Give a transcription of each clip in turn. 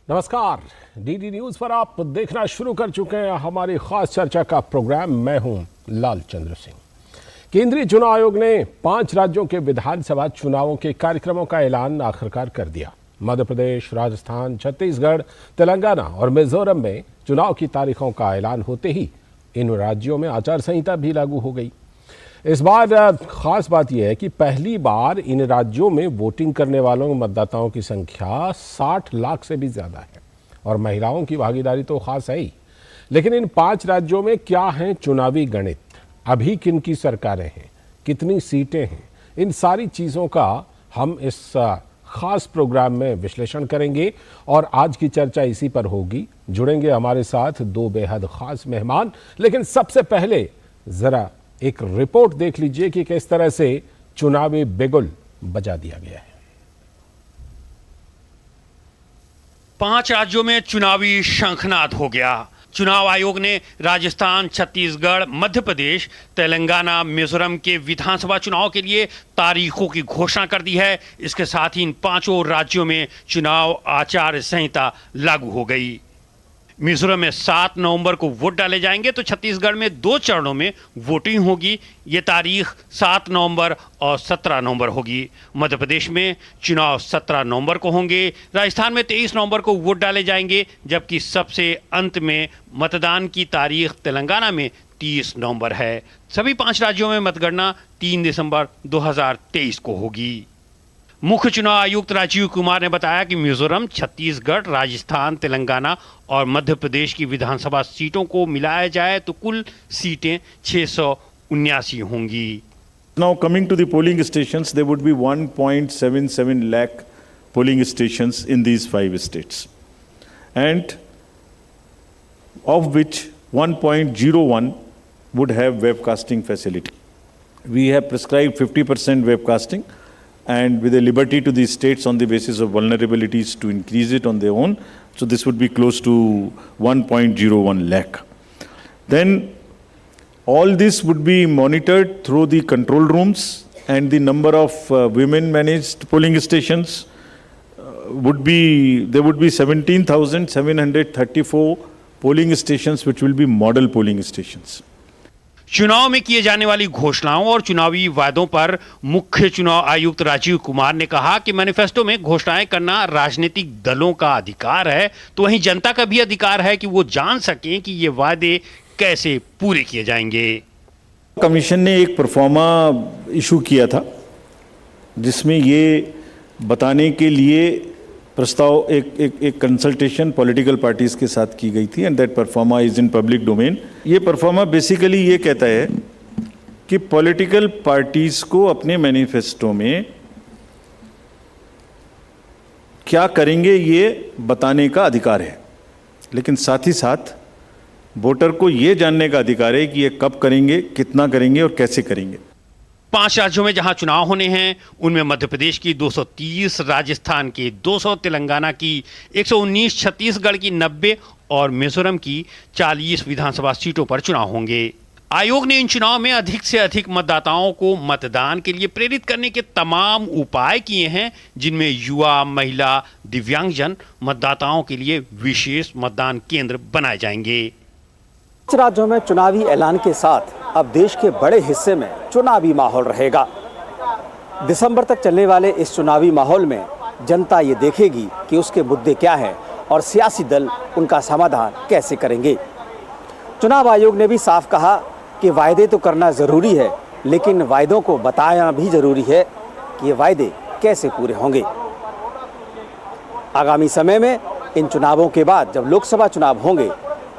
नमस्कार, DD news पर आप देखना शुरू कर चुके हैं हमारी खास चर्चा का प्रोग्राम। मैं हूं लाल चंद्र सिंह। केंद्रीय चुनाव आयोग ने 5 राज्यों के विधानसभा चुनावों के कार्यक्रमों का ऐलान आखिरकार कर दिया। मध्य प्रदेश, राजस्थान, छत्तीसगढ़, तेलंगाना और मिजोरम में चुनाव की तारीखों का ऐलान होते ही इन राज्यों में आचार संहिता भी लागू हो गई। इस बार खास बात यह है कि पहली बार इन राज्यों में वोटिंग करने वालों मतदाताओं की संख्या 60 लाख से भी ज्यादा है और महिलाओं की भागीदारी तो खास है ही। लेकिन इन 5 राज्यों में क्या है चुनावी गणित, अभी किन की सरकारें हैं, कितनी सीटें हैं, इन सारी चीजों का हम इस खास प्रोग्राम में विश्लेषण करेंगे और आज की चर्चा इसी पर होगी। जुड़ेंगे हमारे साथ 2 बेहद खास मेहमान। लेकिन सबसे पहले जरा एक रिपोर्ट देख लीजिए कि किस तरह से चुनावी बिगुल बजा दिया गया है। 5 राज्यों में चुनावी शंखनाद हो गया। चुनाव आयोग ने राजस्थान, छत्तीसगढ़, मध्य प्रदेश, तेलंगाना, मिजोरम के विधानसभा चुनाव के लिए तारीखों की घोषणा कर दी है। इसके साथ ही इन 5 राज्यों में चुनाव आचार संहिता लागू हो गई। मिजोरम में 7 नवंबर को वोट डाले जाएंगे तो छत्तीसगढ़ में 2 चरणों में वोटिंग होगी। ये तारीख 7 नवंबर और 17 नवंबर होगी। मध्य प्रदेश में चुनाव 17 नवंबर को होंगे। राजस्थान में 23 नवंबर को वोट डाले जाएंगे, जबकि सबसे अंत में मतदान की तारीख तेलंगाना में 30 नवंबर है। सभी 5 राज्यों में मतगणना 3 दिसंबर 2023 को होगी। मुख्य चुनाव आयुक्त राजीव कुमार ने बताया कि मिजोरम, छत्तीसगढ़, राजस्थान, तेलंगाना और मध्य प्रदेश की विधानसभा सीटों को मिलाया जाए तो कुल सीटें 679 होंगी। Now coming to the polling stations, there would be 1.77 lakh polling stations in these 5 states, and of which 1.01 would have webcasting facility. We have prescribed 50% webcasting, and with a liberty to the states on the basis of vulnerabilities to increase it on their own. So this would be close to 1.01 lakh. Then all this would be monitored through the control rooms, and the number of women managed polling stations there would be 17,734 polling stations which will be model polling stations. चुनाव में किए जाने वाली घोषणाओं और चुनावी वायदों पर मुख्य चुनाव आयुक्त राजीव कुमार ने कहा कि मैनिफेस्टो में घोषणाएं करना राजनीतिक दलों का अधिकार है, तो वहीं जनता का भी अधिकार है कि वो जान सकें कि ये वादे कैसे पूरे किए जाएंगे। कमीशन ने एक परफॉर्मा इशू किया था जिसमें ये बताने के लिए प्रस्ताव एक कंसल्टेशन पॉलिटिकल पार्टीज के साथ की गई थी, and that pro forma is in public domain. ये परफॉर्मा बेसिकली ये कहता है कि पॉलिटिकल पार्टीज को अपने मैनिफेस्टो में क्या करेंगे ये बताने का अधिकार है, लेकिन साथ ही साथ वोटर को ये जानने का अधिकार है कि ये कब करेंगे, कितना करेंगे और कैसे करेंगे। 5 राज्यों में जहां चुनाव होने हैं उनमें मध्य प्रदेश की 230, राजस्थान की 200, तेलंगाना की 119, छत्तीसगढ़ की 90 और मिजोरम की 40 विधानसभा सीटों पर चुनाव होंगे। आयोग ने इन चुनाव में अधिक से अधिक मतदाताओं को मतदान के लिए प्रेरित करने के तमाम उपाय किए हैं, जिनमें युवा, महिला, दिव्यांगजन मतदाताओं के लिए विशेष मतदान केंद्र बनाए जाएंगे। राज्यों में चुनावी ऐलान के साथ अब देश के बड़े हिस्से में चुनावी माहौल रहेगा। दिसंबर तक चलने वाले इस चुनावी माहौल में जनता ये देखेगी कि उसके मुद्दे क्या हैं और सियासी दल उनका समाधान कैसे करेंगे। चुनाव आयोग ने भी साफ कहा कि वायदे तो करना ज़रूरी है, लेकिन वायदों को बताना भी ज़रूरी है कि ये वायदे कैसे पूरे होंगे। आगामी समय में इन चुनावों के बाद जब लोकसभा चुनाव होंगे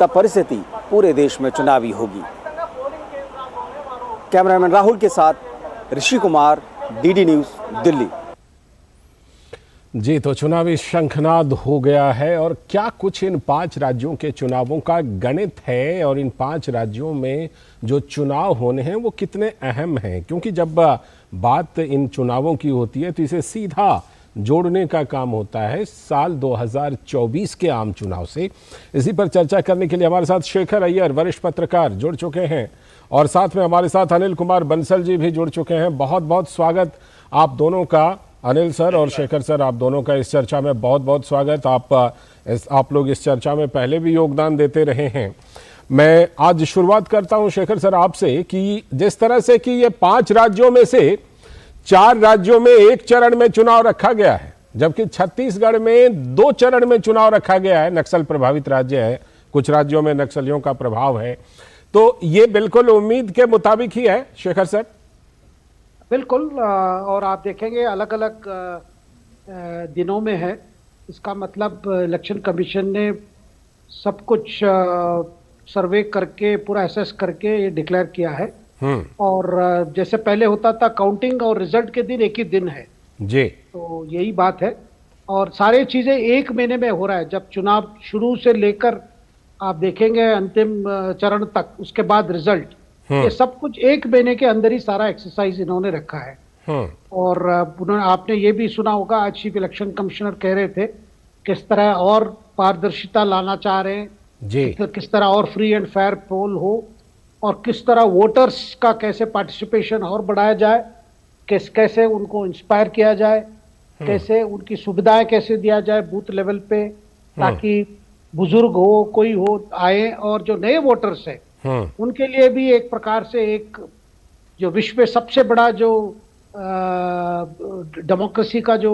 तब परिस्थिति पूरे देश में चुनावी होगी। कैमरामैन राहुल के साथ ऋषि कुमार, डीडी न्यूज़, दिल्ली। जी, तो चुनावी शंखनाद हो गया है और क्या कुछ इन 5 राज्यों के चुनावों का गणित है और इन 5 राज्यों में जो चुनाव होने हैं वो कितने अहम हैं, क्योंकि जब बात इन चुनावों की होती है तो इसे सीधा जोड़ने का काम होता है साल 2024 के आम चुनाव से। इसी पर चर्चा करने के लिए हमारे साथ शेखर अय्यर वरिष्ठ पत्रकार जुड़ चुके हैं और साथ में हमारे साथ अनिल कुमार बंसल जी भी जुड़ चुके हैं। बहुत बहुत स्वागत आप दोनों का, अनिल सर और शेखर सर, आप दोनों का इस चर्चा में बहुत बहुत स्वागत। आप लोग इस चर्चा में पहले भी योगदान देते रहे हैं। मैं आज शुरुआत करता हूं शेखर सर आपसे कि जिस तरह से कि ये 5 राज्यों में से 4 राज्यों में एक चरण में चुनाव रखा गया है, जबकि छत्तीसगढ़ में 2 चरण में चुनाव रखा गया है। नक्सल प्रभावित राज्य है, कुछ राज्यों में नक्सलियों का प्रभाव है, तो ये बिल्कुल उम्मीद के मुताबिक ही है शेखर सर। बिल्कुल, और आप देखेंगे अलग अलग दिनों में है। इसका मतलब इलेक्शन कमीशन ने सब कुछ सर्वे करके पूरा एसेस करके ये डिक्लेयर किया है। और जैसे पहले होता था काउंटिंग और रिजल्ट के दिन एक ही दिन है जी, तो यही बात है। और सारी चीजें 1 महीने में हो रहा है, जब चुनाव शुरू से लेकर आप देखेंगे अंतिम चरण तक, उसके बाद रिजल्ट, ये सब कुछ 1 महीने के अंदर ही सारा एक्सरसाइज इन्होंने रखा है। और आपने ये भी सुना होगा, आज चीफ इलेक्शन कमिश्नर कह रहे थे किस तरह और पारदर्शिता लाना चाह रहे हैं जी, किस तरह और फ्री एंड फेयर पोल हो और किस तरह वोटर्स का कैसे पार्टिसिपेशन और बढ़ाया जाए, कैसे उनको इंस्पायर किया जाए, कैसे उनकी सुविधाएं कैसे दिया जाए बूथ लेवल पे, ताकि बुजुर्ग हो कोई हो आए, और जो नए वोटर्स हैं उनके लिए भी एक प्रकार से एक जो विश्व में सबसे बड़ा जो डेमोक्रेसी का जो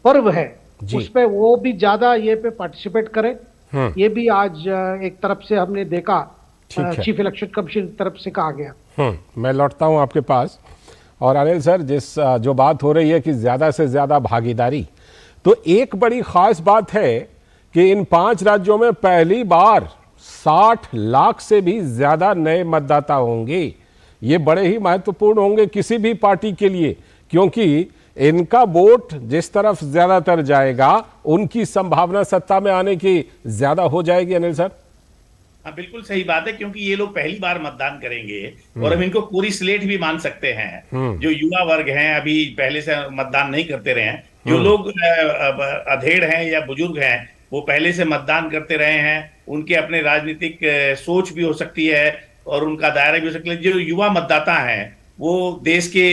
पर्व है उस पे वो भी ज्यादा ये पे पार्टिसिपेट करें। ये भी आज एक तरफ से हमने देखा, चीफ इलेक्शन कमीशन की तरफ से कहा गया। मैं लौटता हूं आपके पास। और अनिल सर, जो बात हो रही है कि ज्यादा से ज्यादा भागीदारी, तो एक बड़ी खास बात है कि इन 5 राज्यों में पहली बार 60 लाख से भी ज्यादा नए मतदाता होंगे। ये बड़े ही महत्वपूर्ण होंगे किसी भी पार्टी के लिए, क्योंकि इनका वोट जिस तरफ ज्यादातर जाएगा उनकी संभावना सत्ता में आने की ज्यादा हो जाएगी। अनिल सर, हाँ बिल्कुल सही बात है, क्योंकि ये लोग पहली बार मतदान करेंगे और हम इनको पूरी स्लेट भी मान सकते हैं। जो युवा वर्ग हैं, अभी पहले से मतदान नहीं करते रहे हैं, जो लोग अधेड़ हैं या बुजुर्ग हैं वो पहले से मतदान करते रहे हैं, उनके अपने राजनीतिक सोच भी हो सकती है और उनका दायरा भी हो सकता है। जो युवा मतदाता हैं वो देश के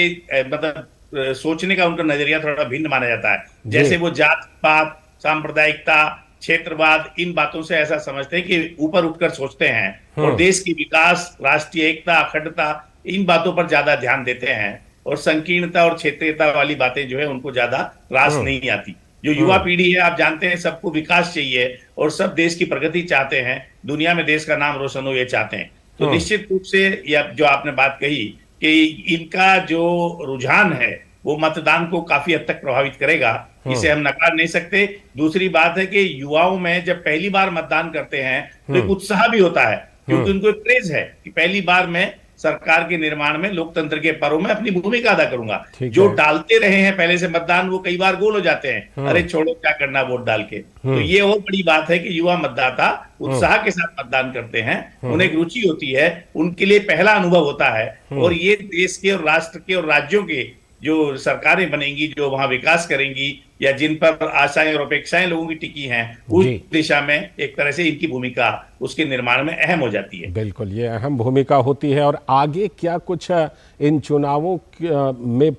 मतलब सोचने का उनका नजरिया थोड़ा भिन्न माना जाता है। जैसे वो जात पात, सांप्रदायिकता, क्षेत्रवाद, इन बातों से ऐसा समझते हैं कि ऊपर उठकर सोचते हैं और देश की विकास, राष्ट्रीय एकता, अखंडता, इन बातों पर ज्यादा ध्यान देते हैं और संकीर्णता और क्षेत्रीयता वाली बातें जो है उनको ज्यादा रास नहीं आती। जो युवा पीढ़ी है, आप जानते हैं, सबको विकास चाहिए और सब देश की प्रगति चाहते हैं, दुनिया में देश का नाम रोशन हो ये चाहते हैं। तो निश्चित रूप से या जो आपने बात कही कि इनका जो रुझान है वो मतदान को काफी हद तक प्रभावित करेगा, इसे हम नकार नहीं सकते। दूसरी बात है कि युवाओं में जब पहली बार मतदान करते हैं तो एक उत्साह भी होता है, क्योंकि उनको एक क्रेज है कि पहली बार मैं सरकार के निर्माण में, लोकतंत्र के पर्व में अपनी भूमिका अदा करूंगा। जो डालते रहे हैं पहले से मतदान, वो कई बार गोल हो जाते हैं, अरे छोड़ो क्या करना वोट डाल के। तो ये और बड़ी बात है कि युवा मतदाता उत्साह के साथ मतदान करते हैं, उन्हें एक रुचि होती है, उनके लिए पहला अनुभव होता है। और ये देश के और राष्ट्र के और राज्यों के जो सरकारें बनेंगी, जो वहां विकास करेंगी या जिन पर आशाएं और अपेक्षाएं लोगों की टिकी हैं, उस दिशा में एक तरह से इनकी भूमिका उसके निर्माण में अहम हो जाती है। बिल्कुल, ये अहम भूमिका होती है। और आगे क्या कुछ इन चुनावों में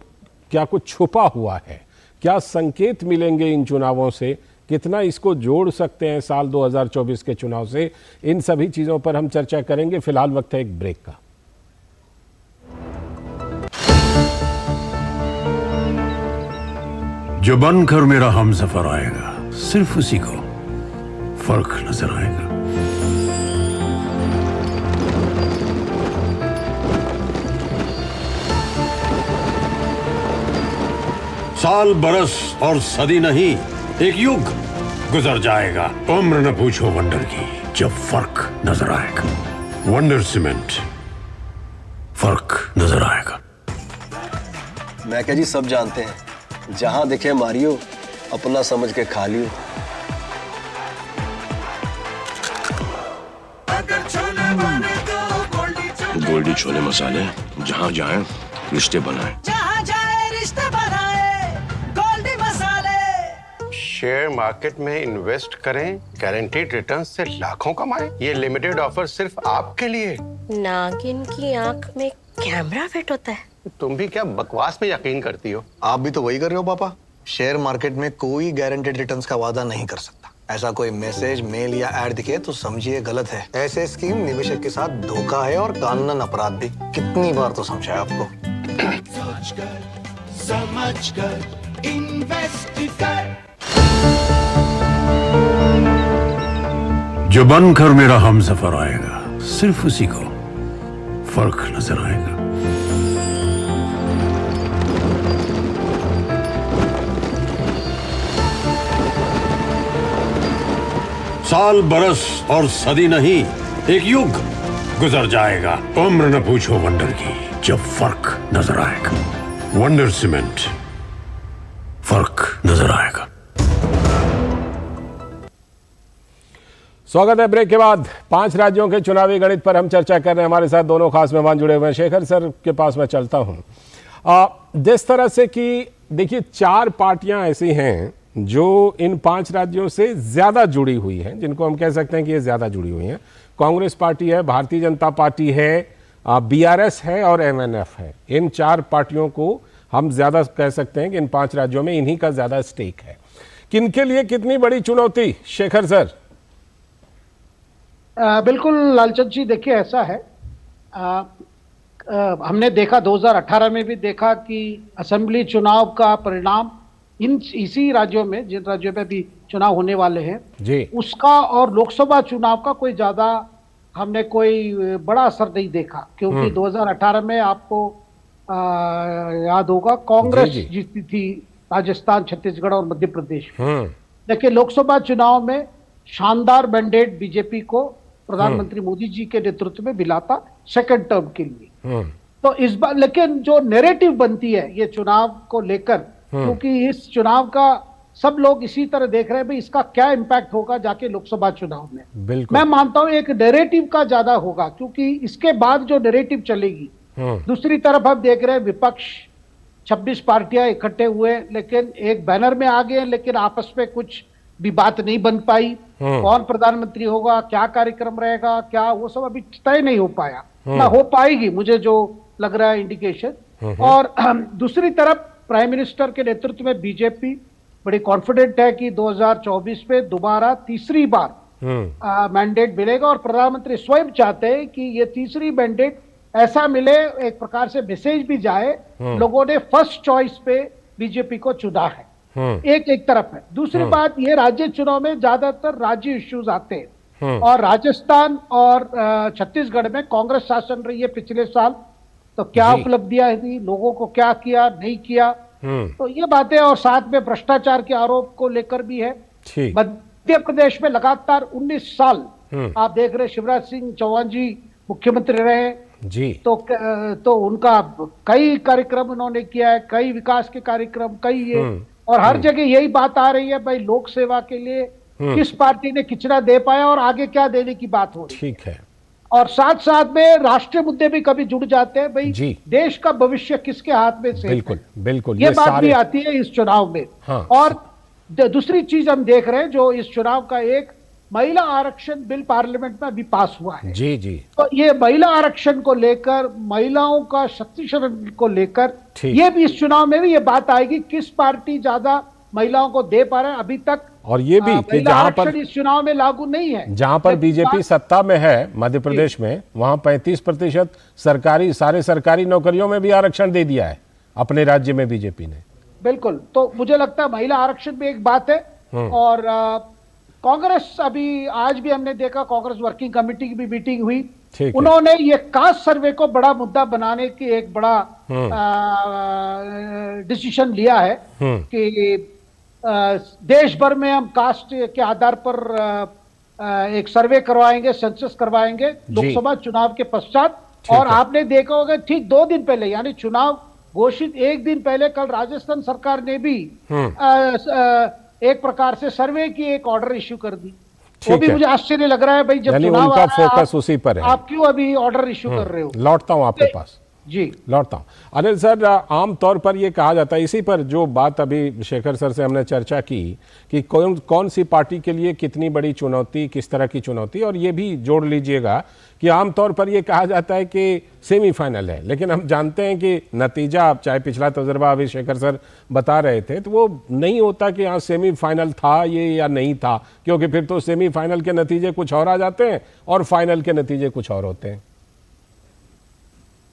क्या कुछ छुपा हुआ है, क्या संकेत मिलेंगे इन चुनावों से, कितना इसको जोड़ सकते हैं साल 2024 के चुनाव से, इन सभी चीजों पर हम चर्चा करेंगे। फिलहाल वक्त है एक ब्रेक का। जो बनकर मेरा हमसफर आएगा, सिर्फ उसी को फर्क नजर आएगा। साल, बरस और सदी नहीं, एक युग गुजर जाएगा। उम्र न पूछो वंडर की, जब फर्क नजर आएगा। वंडर सीमेंट, फर्क नजर आएगा। मैं क्या जी, सब जानते हैं, जहां दिखे मारियो, अपना समझ के खा लियो। गोल्डी छोले मसाले, जहां जाए रिश्ते बनाए, जहां जाए रिश्ते बनाए, गोल्डी मसाले। शेयर मार्केट में इन्वेस्ट करें, गारंटीड रिटर्न से लाखों कमाएं। ये लिमिटेड ऑफर सिर्फ आपके लिए। नागिन की आंख में कैमरा फिट होता है। तुम भी क्या बकवास में यकीन करती हो? आप भी तो वही कर रहे हो पापा। शेयर मार्केट में कोई गारंटेड रिटर्न्स का वादा नहीं कर सकता। ऐसा कोई मैसेज, मेल या ऐड दिखे तो समझिए गलत है। ऐसे स्कीम निवेशक के साथ धोखा है और कानूनन अपराध भी। कितनी बार तो समझाया आपको। समझकर इन्वेस्ट कर। जो बनकर मेरा हमसफर आएगा, सिर्फ उसी को फर्क नजर आएगा। साल बरस और सदी नहीं, एक युग गुजर जाएगा। उम्र न पूछो वंडर की, जब फर्क नजर आएगा। वंडर सीमेंट, फर्क नजर आएगा। स्वागत है ब्रेक के बाद। 5 राज्यों के चुनावी गणित पर हम चर्चा कर रहे हैं। हमारे साथ दोनों खास मेहमान जुड़े हुए हैं। शेखर सर के पास मैं चलता हूं। जिस तरह से कि देखिए 4 पार्टियां ऐसी हैं जो इन 5 राज्यों से ज्यादा जुड़ी हुई हैं, जिनको हम कह सकते हैं कि ये ज्यादा जुड़ी हुई हैं। कांग्रेस पार्टी है, भारतीय जनता पार्टी है, बीआरएस है और एमएनएफ है। इन 4 पार्टियों को हम ज्यादा कह सकते हैं कि इन 5 राज्यों में इन्हीं का ज्यादा स्टेक है। किनके लिए कितनी बड़ी चुनौती, शेखर सर? बिल्कुल लालचंद जी, देखिए ऐसा है, हमने देखा 2018 में भी देखा कि असेंबली चुनाव का परिणाम इसी राज्यों में, जिन राज्यों में भी चुनाव होने वाले हैं जी, उसका और लोकसभा चुनाव का कोई ज्यादा हमने कोई बड़ा असर नहीं देखा। क्योंकि 2018 में आपको याद होगा कांग्रेस जीती थी राजस्थान, छत्तीसगढ़ और मध्य प्रदेश में। लेकिन लोकसभा चुनाव में शानदार मैंडेट बीजेपी को प्रधानमंत्री मोदी जी के नेतृत्व में मिला था सेकंड टर्म के लिए। तो इस बार लेकिन जो नैरेटिव बनती है ये चुनाव को लेकर, क्योंकि इस चुनाव का सब लोग इसी तरह देख रहे हैं भाई इसका क्या इंपैक्ट होगा जाके लोकसभा चुनाव में। मैं मानता हूं एक नैरेटिव का ज्यादा होगा, क्योंकि इसके बाद जो नैरेटिव चलेगी, दूसरी तरफ हम देख रहे हैं विपक्ष 26 पार्टियां इकट्ठे हुए लेकिन एक बैनर में आ गए, लेकिन आपस में कुछ भी बात नहीं बन पाई। कौन प्रधानमंत्री होगा, क्या कार्यक्रम रहेगा, क्या, वो सब अभी तय नहीं हो पाया, ना हो पाएगी मुझे जो लग रहा है इंडिकेशन। और दूसरी तरफ प्राइम मिनिस्टर के नेतृत्व में बीजेपी बड़ी कॉन्फिडेंट है कि 2024 में दोबारा तीसरी बार मैंडेट मिलेगा और प्रधानमंत्री स्वयं चाहते हैं कि ये तीसरी मैंडेट ऐसा मिले, एक प्रकार से मैसेज भी जाए लोगों ने फर्स्ट चॉइस पे बीजेपी को चुना है। एक तरफ है। दूसरी बात, ये राज्य चुनाव में ज्यादातर राज्य इश्यूज आते हैं और राजस्थान और छत्तीसगढ़ में कांग्रेस शासन रही है पिछले साल, तो क्या उपलब्धियां थी, लोगों को क्या किया नहीं किया, तो ये बातें, और साथ में भ्रष्टाचार के आरोप को लेकर भी है। मध्य प्रदेश में लगातार 19 साल आप देख रहे शिवराज सिंह चौहान जी मुख्यमंत्री रहे जी, तो उनका कई कार्यक्रम उन्होंने किया है, कई विकास के कार्यक्रम, कई ये, और हर जगह यही बात आ रही है भाई लोक सेवा के लिए किस पार्टी ने कितना दे पाया और आगे क्या देने की बात हो रही। ठीक है। और साथ साथ में राष्ट्रीय मुद्दे भी कभी जुड़ जाते हैं भाई, देश का भविष्य किसके हाथ में से, बिल्कुल बिल्कुल ये बात भी आती है इस चुनाव में। और दूसरी चीज हम देख रहे हैं जो इस चुनाव का एक महिला आरक्षण बिल पार्लियामेंट में अभी पास हुआ है। जी जी, तो ये महिला आरक्षण को लेकर, महिलाओं का शक्तिकरण को लेकर, ये भी इस चुनाव में भी ये बात आएगी किस पार्टी ज्यादा महिलाओं को दे पा रहा है अभी तक। और ये भी कि जहां पर इस चुनाव में लागू नहीं है, जहां पर बीजेपी सत्ता में है मध्य प्रदेश में, वहां 35% सारे सरकारी नौकरियों में भी आरक्षण दे दिया है अपने राज्य में बीजेपी ने। बिल्कुल, तो मुझे लगता है महिला आरक्षण भी एक बात है। और कांग्रेस, अभी आज भी हमने देखा कांग्रेस वर्किंग कमेटी की भी मीटिंग हुई, उन्होंने ये कास्ट सर्वे को बड़ा मुद्दा बनाने की एक बड़ा डिसीजन लिया है कि देश भर में हम कास्ट के आधार पर एक सर्वे करवाएंगे, सेंसस करवाएंगे लोकसभा चुनाव के पश्चात। और आपने देखा होगा ठीक 2 दिन पहले, यानी चुनाव घोषित 1 दिन पहले, कल राजस्थान सरकार ने भी एक प्रकार से सर्वे की एक ऑर्डर इश्यू कर दी। वो भी मुझे आश्चर्य लग रहा है भाई, जब चुनाव उनका फोकस उसी पर है, आप क्यों अभी ऑर्डर इश्यू कर रहे हो। लौटता हूं आपके पास। जी लौटता हूं। अनिल सर, आम तौर पर ये कहा जाता है, इसी पर जो बात अभी शेखर सर से हमने चर्चा की कि कौन कौन सी पार्टी के लिए कितनी बड़ी चुनौती, किस तरह की चुनौती, और ये भी जोड़ लीजिएगा कि आमतौर पर ये कहा जाता है कि सेमीफाइनल है, लेकिन हम जानते हैं कि नतीजा, आप चाहे पिछला तजुर्बा अभी शेखर सर बता रहे थे, तो वो नहीं होता कि हाँ सेमीफाइनल था ये या नहीं था, क्योंकि फिर तो सेमीफाइनल के नतीजे कुछ और आ जाते हैं और फाइनल के नतीजे कुछ और होते हैं।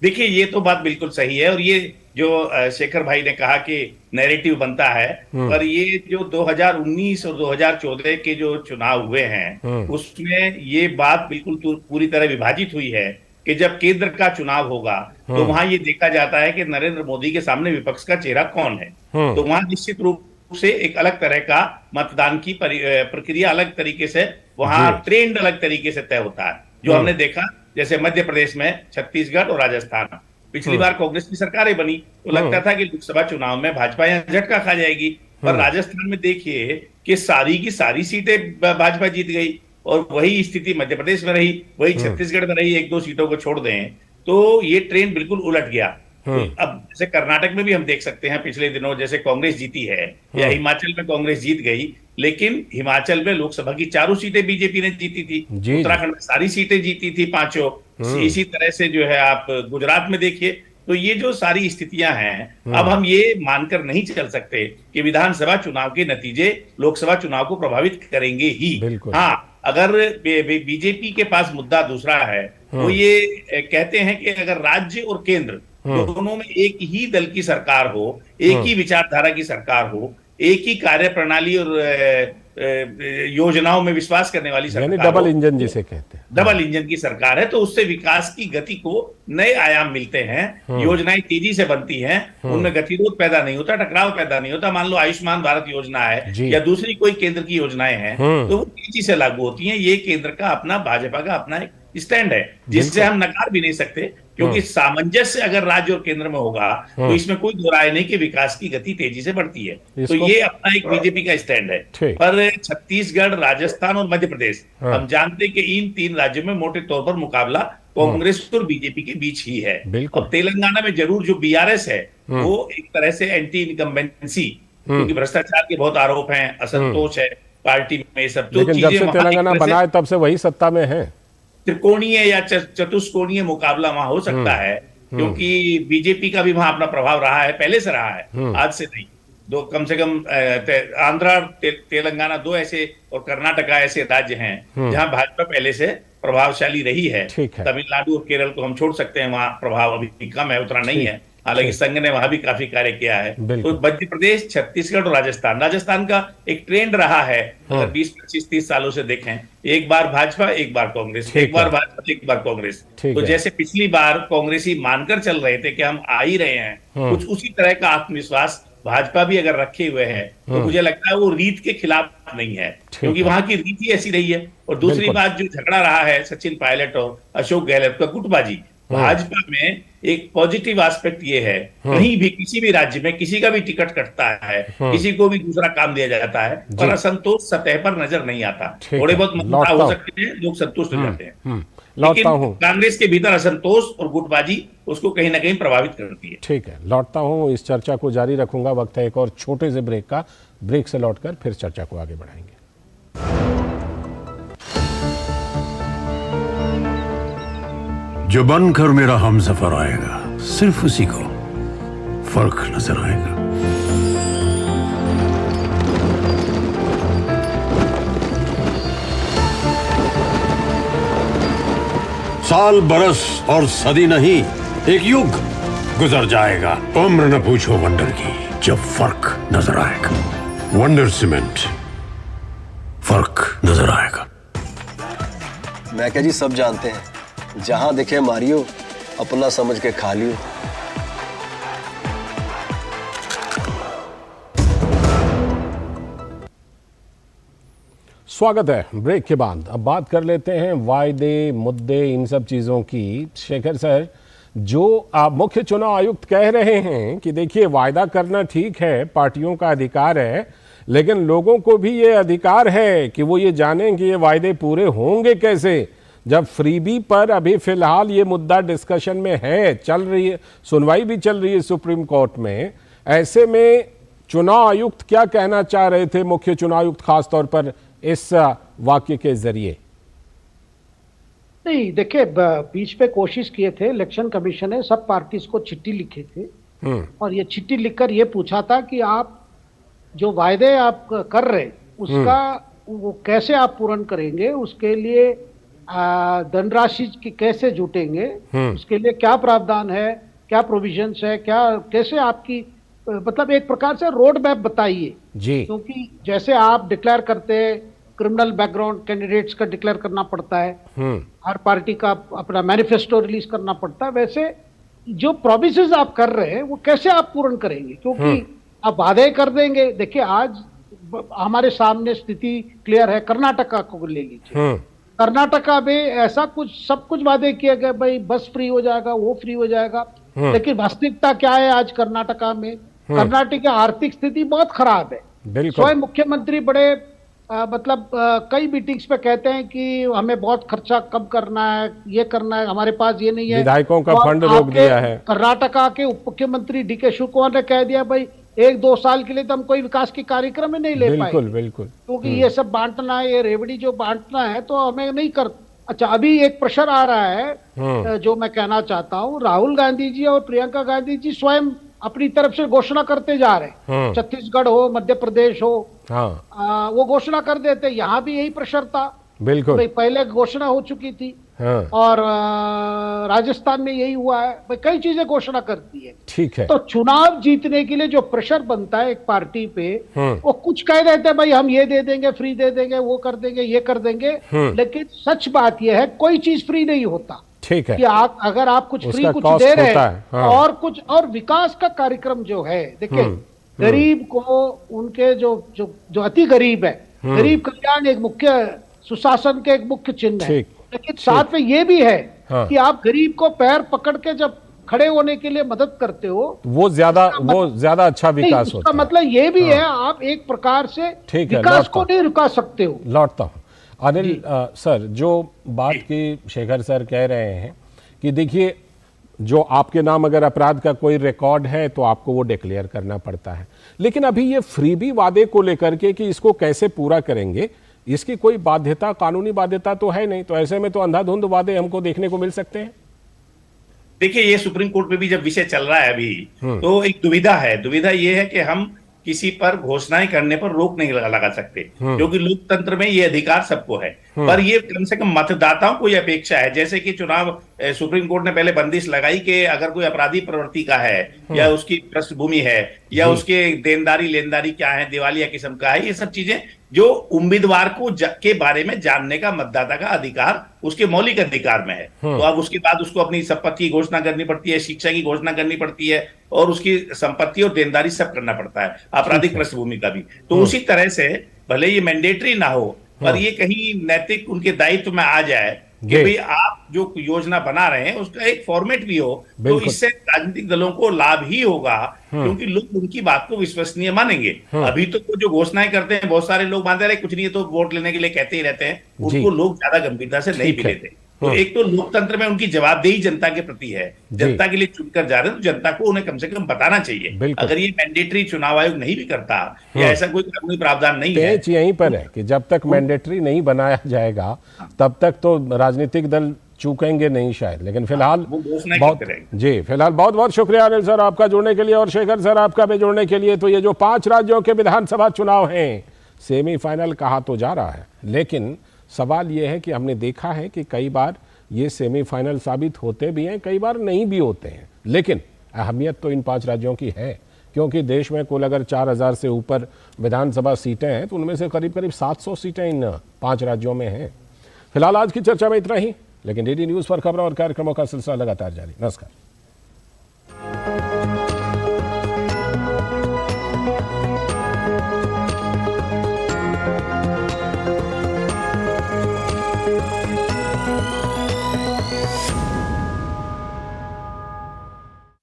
देखिए, ये तो बात बिल्कुल सही है, और ये जो शेखर भाई ने कहा कि नैरेटिव बनता है, पर ये जो 2019 और 2014 के जो चुनाव हुए हैं उसमें ये बात बिल्कुल पूरी तरह विभाजित हुई है कि जब केंद्र का चुनाव होगा तो वहां ये देखा जाता है कि नरेंद्र मोदी के सामने विपक्ष का चेहरा कौन है। तो वहां निश्चित रूप से एक अलग तरह का मतदान की प्रक्रिया अलग तरीके से, वहां ट्रेंड अलग तरीके से तय होता है, जो हमने देखा जैसे मध्य प्रदेश में, छत्तीसगढ़ और राजस्थान। पिछली बार कांग्रेस की सरकारें बनी तो लगता था कि लोकसभा चुनाव में भाजपा यहां झटका खा जाएगी, पर राजस्थान में देखिए कि सारी की सारी सीटें भाजपा जीत गई, और वही स्थिति मध्य प्रदेश में रही, वही छत्तीसगढ़ में रही, एक दो सीटों को छोड़ दें तो ये ट्रेंड बिल्कुल उलट गया। अब जैसे कर्नाटक में भी हम देख सकते हैं पिछले दिनों जैसे कांग्रेस जीती है, या हिमाचल में कांग्रेस जीत गई, लेकिन हिमाचल में लोकसभा की 4 सीटें बीजेपी ने जीती थी, उत्तराखंड में सारी सीटें जीती थी 5। इसी तरह से जो है आप गुजरात में देखिए। तो ये जो सारी स्थितियां हैं, अब हम ये मानकर नहीं चल सकते कि विधानसभा चुनाव के नतीजे लोकसभा चुनाव को प्रभावित करेंगे ही। हाँ, अगर बीजेपी के पास मुद्दा दूसरा है, वो ये कहते हैं कि अगर राज्य और केंद्र दोनों में एक ही दल की सरकार हो, एक ही विचारधारा की सरकार हो, एक ही कार्य प्रणाली और योजनाओं में विश्वास करने वाली सरकार, यानी डबल इंजन जिसे कहते हैं, डबल इंजन की सरकार है, तो उससे विकास की गति को नए आयाम मिलते हैं, योजनाएं तेजी से बनती हैं, उनमें गतिरोध पैदा नहीं होता, टकराव पैदा नहीं होता। मान लो आयुष्मान भारत योजना है या दूसरी कोई केंद्र की योजनाएं हैं, तो वो तेजी से लागू होती हैं। ये केंद्र का अपना, भाजपा का अपना एक स्टैंड है, जिससे हम नकार भी नहीं सकते, क्योंकि सामंजस्य अगर राज्य और केंद्र में होगा तो इसमें कोई दो राय नहीं कि विकास की गति तेजी से बढ़ती है। तो ये अपना एक बीजेपी का स्टैंड है। पर छत्तीसगढ़, राजस्थान और मध्य प्रदेश, हम जानते हैं कि इन 3 राज्यों में मोटे तौर पर मुकाबला कांग्रेस और बीजेपी के बीच ही है। और तेलंगाना में जरूर जो बीआरएस है वो एक तरह से एंटी इनकम्बेंसी, क्योंकि भ्रष्टाचार के बहुत आरोप हैं, असंतोष है पार्टी में, सब तो लेकिन जब से तेलंगाना बना है तब से वही सत्ता में है। त्रिकोणीय या चतुष्कोणीय मुकाबला वहां हो सकता है, क्योंकि बीजेपी का भी वहां अपना प्रभाव रहा है, पहले से रहा है, आज से नहीं। दो कम से कम आंध्रा, तेलंगाना 2 ऐसे, और कर्नाटका ऐसे राज्य हैं जहां भाजपा पहले से प्रभावशाली रही है। तमिलनाडु और केरल को हम छोड़ सकते हैं, वहां प्रभाव अभी कम है, उतना नहीं है, हालांकि संघ ने वहां भी काफी कार्य किया है। तो मध्य प्रदेश, छत्तीसगढ़ और राजस्थान का एक ट्रेंड रहा है, अगर 20, 25, 30 सालों से देखें, एक बार भाजपा, एक बार कांग्रेस, एक बार भाजपा, एक बार कांग्रेस। तो जैसे पिछली बार कांग्रेसी मानकर चल रहे थे कि हम आ ही रहे हैं, कुछ उसी तरह का आत्मविश्वास भाजपा भी अगर रखे हुए है, तो मुझे लगता है वो रीत के खिलाफ नहीं है, क्योंकि वहां की रीत ही ऐसी रही है। और दूसरी बात, जो झगड़ा रहा है सचिन पायलट और अशोक गहलोत का गुटबाजी, भाजपा में एक पॉजिटिव एस्पेक्ट ये है, कहीं भी किसी भी राज्य में किसी का भी टिकट कटता है, किसी को भी दूसरा काम दिया जाता है, पर असंतोष सतह पर नजर नहीं आता। थोड़े बहुत मतभेद हो सकते हैं, लोग संतुष्ट हो जाते हैं, लेकिन कांग्रेस के भीतर असंतोष और गुटबाजी उसको कहीं ना कहीं प्रभावित करती है। ठीक है, लौटता हूं, इस चर्चा को जारी रखूंगा। वक्त है एक और छोटे से ब्रेक का। ब्रेक से लौटकर फिर चर्चा को आगे बढ़ाएंगे। जो बनकर मेरा हमसफर आएगा, सिर्फ उसी को फर्क नजर आएगा। साल, बरस और सदी नहीं, एक युग गुजर जाएगा। उम्र न पूछो वंडर की, जब फर्क नजर आएगा। वंडर सीमेंट, फर्क नजर आएगा। मैं क्या जी, सब जानते हैं, जहां दिखे मारियो, अपना समझ के खा लियो। स्वागत है ब्रेक के बाद। अब बात कर लेते हैं वायदे, मुद्दे, इन सब चीज़ों की। शेखर सर, जो आप मुख्य चुनाव आयुक्त कह रहे हैं कि देखिए वायदा करना ठीक है, पार्टियों का अधिकार है, लेकिन लोगों को भी ये अधिकार है कि वो ये जानें कि ये वायदे पूरे होंगे कैसे। जब फ्रीबी पर अभी फिलहाल ये मुद्दा डिस्कशन में है, चल रही है, सुनवाई भी चल रही है सुप्रीम कोर्ट में, ऐसे में चुनाव आयुक्त क्या कहना चाह रहे थे, मुख्य चुनाव आयुक्त खासतौर पर इस वाक्य के जरिए? नहीं, देखिए, बीच पे कोशिश किए थे, इलेक्शन कमीशन ने सब पार्टीज को चिट्ठी लिखे थे और ये चिट्ठी लिखकर ये पूछा था कि आप जो वायदे आप कर रहे उसका वो कैसे आप पूर्ण करेंगे, उसके लिए धनराशि की कैसे जुटेंगे, उसके लिए क्या प्रावधान है, क्या प्रोविजंस है, क्या कैसे आपकी मतलब एक प्रकार से रोड मैप बताइए जी। क्योंकि जैसे आप डिक्लेयर करते हैं क्रिमिनल बैकग्राउंड कैंडिडेट्स का डिक्लेयर करना पड़ता है, हर पार्टी का अपना मैनिफेस्टो रिलीज करना पड़ता है, वैसे जो प्रोमिसेस आप कर रहे हैं वो कैसे आप पूर्ण करेंगे, क्योंकि आप वादे कर देंगे। देखिए, आज हमारे सामने स्थिति क्लियर है, कर्नाटका को ले लीजिए। कर्नाटका में ऐसा कुछ सब कुछ वादे किए गए, भाई बस फ्री हो जाएगा, वो फ्री हो जाएगा, लेकिन वास्तविकता क्या है आज कर्नाटका में? कर्नाटक की आर्थिक स्थिति बहुत खराब है। स्वयं मुख्यमंत्री बड़े कई मीटिंग्स पे कहते हैं कि हमें बहुत खर्चा कम करना है, ये करना है, हमारे पास ये नहीं है, विधायकों का फंड रोक दिया है। कर्नाटका के उप मुख्यमंत्री डीके शिवकुमार ने कह दिया भाई 1-2 साल के लिए तो हम कोई विकास के कार्यक्रम में नहीं ले पाएंगे, बिल्कुल, क्योंकि ये सब बांटना है, ये रेवड़ी जो बांटना है तो हमें नहीं कर। अच्छा, अभी एक प्रेशर आ रहा है जो मैं कहना चाहता हूँ, राहुल गांधी जी और प्रियंका गांधी जी स्वयं अपनी तरफ से घोषणा करते जा रहे हैं, छत्तीसगढ़ हो, मध्य प्रदेश हो, वो घोषणा कर देते। यहाँ भी यही प्रेशर था, बिल्कुल, भाई पहले घोषणा हो चुकी थी और राजस्थान में यही हुआ है, भाई कई चीजें घोषणा करती है, ठीक है। तो चुनाव जीतने के लिए जो प्रेशर बनता है एक पार्टी पे, वो कुछ कह देते हैं भाई हम ये दे देंगे, फ्री दे देंगे, वो कर देंगे, ये कर देंगे, लेकिन सच बात यह है कोई चीज फ्री नहीं होता। ठीक है कि अगर आप कुछ फ्री कुछ दे रहे हैं और कुछ और विकास का कार्यक्रम जो है, देखिए गरीब को उनके जो अति गरीब है, गरीब कल्याण एक मुख्य सुशासन के एक मुख्य चिन्ह है, लेकिन साथ में ये भी है कि आप गरीब को पैर पकड़ के जब खड़े होने के लिए मदद करते हो वो ज्यादा अच्छा विकास होता है। मतलब ये भी है आप एक प्रकार से विकास को नहीं रुका सकते हो। लौटता हूं अनिल सर, जो बात की शेखर सर कह रहे हैं कि देखिए जो आपके नाम अगर अपराध का कोई रिकॉर्ड है तो आपको वो डिक्लेयर करना पड़ता है, लेकिन अभी ये फ्रीबी वादे को लेकर के कि इसको कैसे पूरा करेंगे, इसकी कोई बाध्यता, कानूनी बाध्यता तो है नहीं, तो ऐसे में तो अंधाधुंध वादे हमको देखने को मिल सकते हैं। देखिए, ये सुप्रीम कोर्ट में भी जब विषय चल रहा है अभी, तो एक दुविधा है। दुविधा ये है कि हम किसी पर घोषणाएं करने पर रोक नहीं लगा सकते, क्योंकि लोकतंत्र में ये अधिकार सबको है, पर ये कम से कम मतदाताओं को ये अपेक्षा है, जैसे कि चुनाव सुप्रीम कोर्ट ने पहले बंदिश लगाई कि अगर कोई अपराधी प्रवृत्ति का है या उसकी पृष्ठभूमि है या उसके देनदारी लेनदारी क्या है, दिवालिया किस्म का है, ये सब चीजें जो उम्मीदवार को के बारे में जानने का मतदाता का अधिकार उसके मौलिक अधिकार में है। तो अब उसके बाद उसको अपनी संपत्ति की घोषणा करनी पड़ती है, शिक्षा की घोषणा करनी पड़ती है और उसकी संपत्ति और देनदारी सब करना पड़ता है, आपराधिक पृष्ठभूमि का भी। तो उसी तरह से भले ये मैंडेटरी ना हो, पर ये कहीं नैतिक उनके दायित्व में आ जाए कि भाई आप जो योजना बना रहे हैं उसका एक फॉर्मेट भी हो, तो इससे राजनीतिक दलों को लाभ ही होगा, क्योंकि लोग उनकी बात को विश्वसनीय मानेंगे। अभी तो वो जो घोषणाएं करते हैं, बहुत सारे लोग मानते रहे कुछ नहीं है तो वोट लेने के लिए कहते ही रहते हैं, उनको लोग ज्यादा गंभीरता से नहीं भी लेते। तो एक तो लोकतंत्र में उनकी जवाबदेही जनता के प्रति है, जनता के लिए चुनकर जा रहे हैं, तो जनता को उन्हें कम से कम बताना चाहिए। अगर ये मैंडेटरी चुनाव आयोग नहीं भी करता या ऐसा कोई कानूनी प्रावधान नहीं है, यहीं पर है कि जब तक मैंडेटरी नहीं बनाया जाएगा तब तक तो राजनीतिक दल चूकेंगे नहीं शायद, लेकिन फिलहाल फिलहाल बहुत बहुत शुक्रिया अनिल सर आपका जुड़ने के लिए और शेखर सर आपका भी जुड़ने के लिए। तो ये जो 5 राज्यों के विधानसभा चुनाव हैं, सेमीफाइनल कहा तो जा रहा है, लेकिन सवाल ये है कि हमने देखा है कि कई बार ये सेमीफाइनल साबित होते भी हैं, कई बार नहीं भी होते हैं, लेकिन अहमियत तो इन 5 राज्यों की है, क्योंकि देश में कुल अगर 4000 से ऊपर विधानसभा सीटें हैं तो उनमें से करीब करीब 700 सीटें इन 5 राज्यों में हैं। फिलहाल आज की चर्चा में इतना ही, लेकिन डीडी न्यूज़ पर खबरों और कार्यक्रमों का सिलसिला लगातार जारी। नमस्कार।